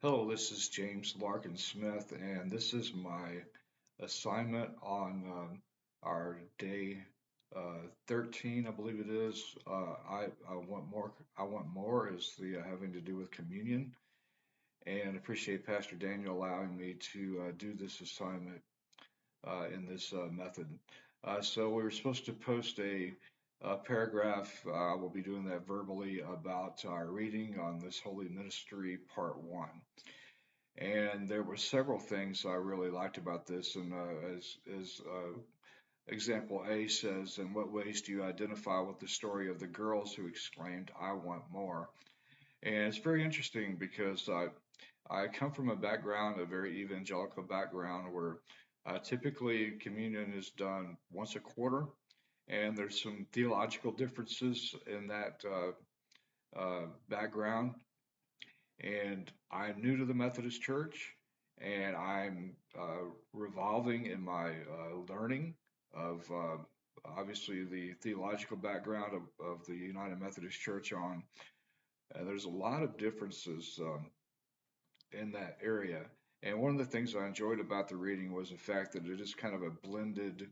Hello, this is James Larkin Smith, and this is my assignment on our day 13, I believe it is. I want more. I want more is the having to do with communion, and appreciate Pastor Daniel allowing me to do this assignment in this method. So we were supposed to post a paragraph. I will be doing that verbally about our reading on this holy ministry, part one. And there were several things I really liked about this. And as example A says, in what ways do you identify with the story of the girls who exclaimed, "I want more"? And it's very interesting because I come from a background, a very evangelical background, where typically communion is done once a quarter, and there's some theological differences in that background. And I'm new to the Methodist Church, and I'm revolving in my learning of obviously the theological background of the United Methodist Church on. And there's a lot of differences in that area. And one of the things I enjoyed about the reading was the fact that it is kind of a blended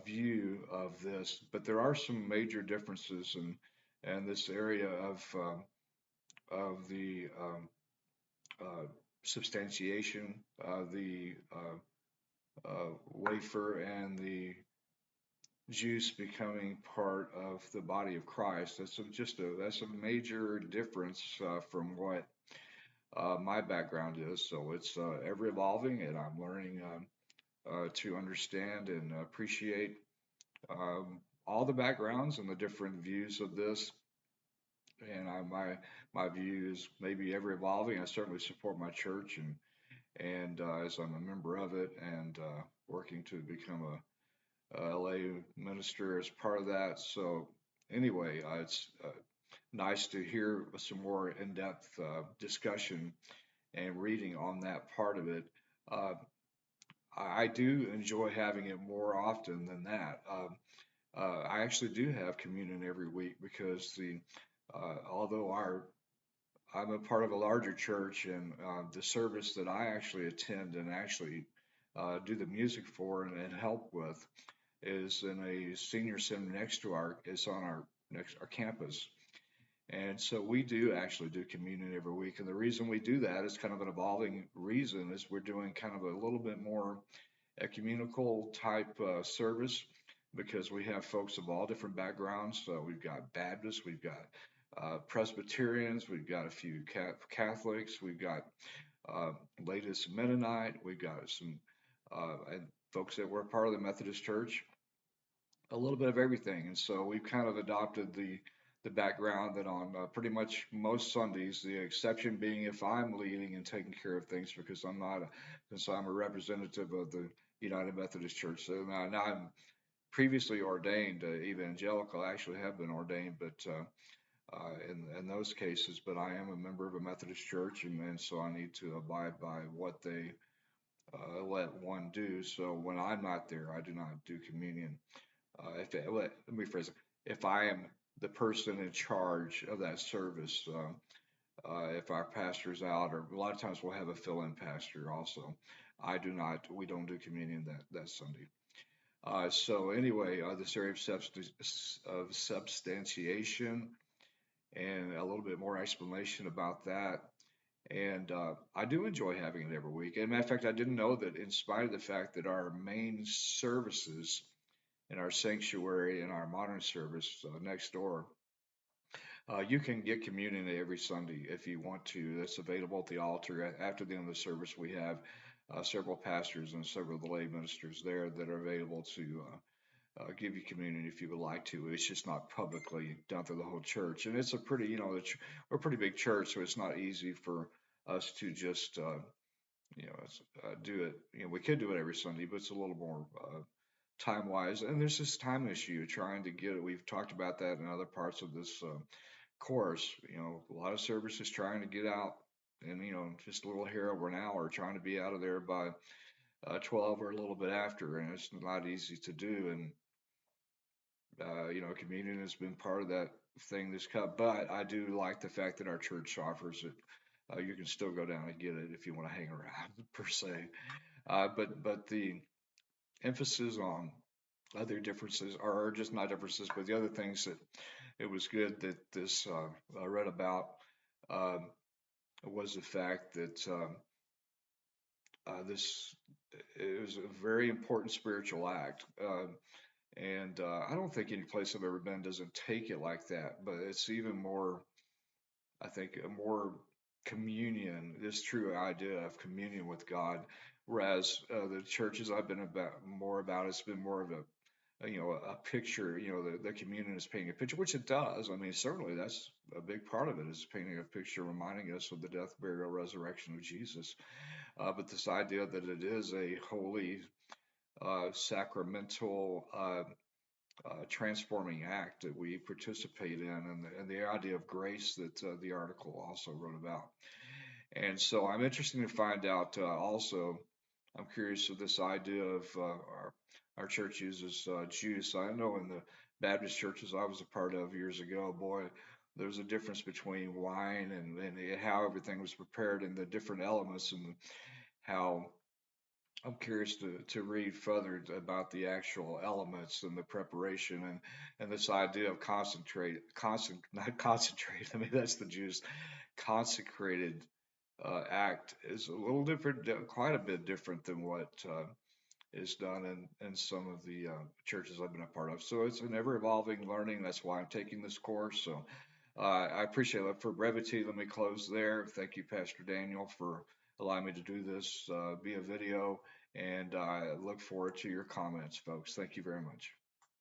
view of this, but there are some major differences in this area of the substantiation, the wafer and the juice becoming part of the body of Christ. That's a major difference from what my background is. So it's ever evolving, and I'm learning to understand and appreciate all the backgrounds and the different views of this. And my view is maybe ever evolving. I certainly support my church and as I'm a member of it and working to become a LA minister as part of that. So anyway, it's nice to hear some more in-depth discussion and reading on that part of it. Uh, I do enjoy having it more often than that. I actually do have communion every week because although I'm a part of a larger church, and the service that I actually attend and actually do the music for and help with is in a senior center next to it's on our campus. And so we do actually do communion every week. And the reason we do that is kind of an evolving reason is we're doing kind of a little bit more ecumenical type service because we have folks of all different backgrounds. So we've got Baptists, we've got Presbyterians, we've got a few Catholics, we've got latest Mennonite, we've got some and folks that were part of the Methodist Church, a little bit of everything. And so we've kind of adopted the background that on pretty much most Sundays, the exception being if I'm leading and taking care of things because since I'm a representative of the United Methodist Church. So now I'm previously ordained evangelical. I actually have been ordained, but in those cases, but I am a member of a Methodist church, and so I need to abide by what they let one do. So when I'm not there, I do not do communion. Let me phrase it. If I am the person in charge of that service, if our pastor's out, or a lot of times we'll have a fill-in pastor also. We don't do communion that Sunday. So anyway, this area of substantiation and a little bit more explanation about that. And I do enjoy having it every week. As a matter of fact, I didn't know that in spite of the fact that our main services in our sanctuary and our modern service next door, you can get communion every Sunday if you want to. That's available at the altar. After the end of the service, we have several pastors and several of the lay ministers there that are available to give you communion if you would like to. It's just not publicly done through the whole church. And it's a pretty, we're a pretty big church, so it's not easy for us to just, do it. We could do it every Sunday, but it's a little more time wise. And there's this time issue trying to get it. We've talked about that in other parts of this course. A lot of services trying to get out and, just a little here over an hour, trying to be out of there by 12 or a little bit after. And it's not easy to do. And communion has been part of that thing this cup, but I do like the fact that our church offers it You can still go down and get it if you want to hang around per se. But the emphasis on other differences, or just not differences, but the other things that it was good that this I read about um, was the fact that this it was a very important spiritual act. And I don't think any place I've ever been doesn't take it like that, but it's even more, I think, a more communion, this true idea of communion with God. Whereas the churches I've been about more about, it's been more of a picture, the communion is painting a picture, which it does. I mean, certainly that's a big part of it is painting a picture, reminding us of the death, burial, resurrection of Jesus. But this idea that it is a holy, sacramental, transforming act that we participate in, and the idea of grace that the article also wrote about. And so I'm interested to find out also. I'm curious of this idea of our church uses juice. I know in the Baptist churches I was a part of years ago, boy, there's a difference between wine and how everything was prepared and the different elements and how I'm curious to read further about the actual elements and the preparation and this idea of not concentrate. I mean, that's the juice. Consecrated act is a little different, quite a bit different than what is done in some of the churches I've been a part of. So it's an ever evolving learning. That's why I'm taking this course. So I appreciate it. For brevity, let me close there. Thank you, Pastor Daniel, for allowing me to do this via video. And I look forward to your comments, folks. Thank you very much.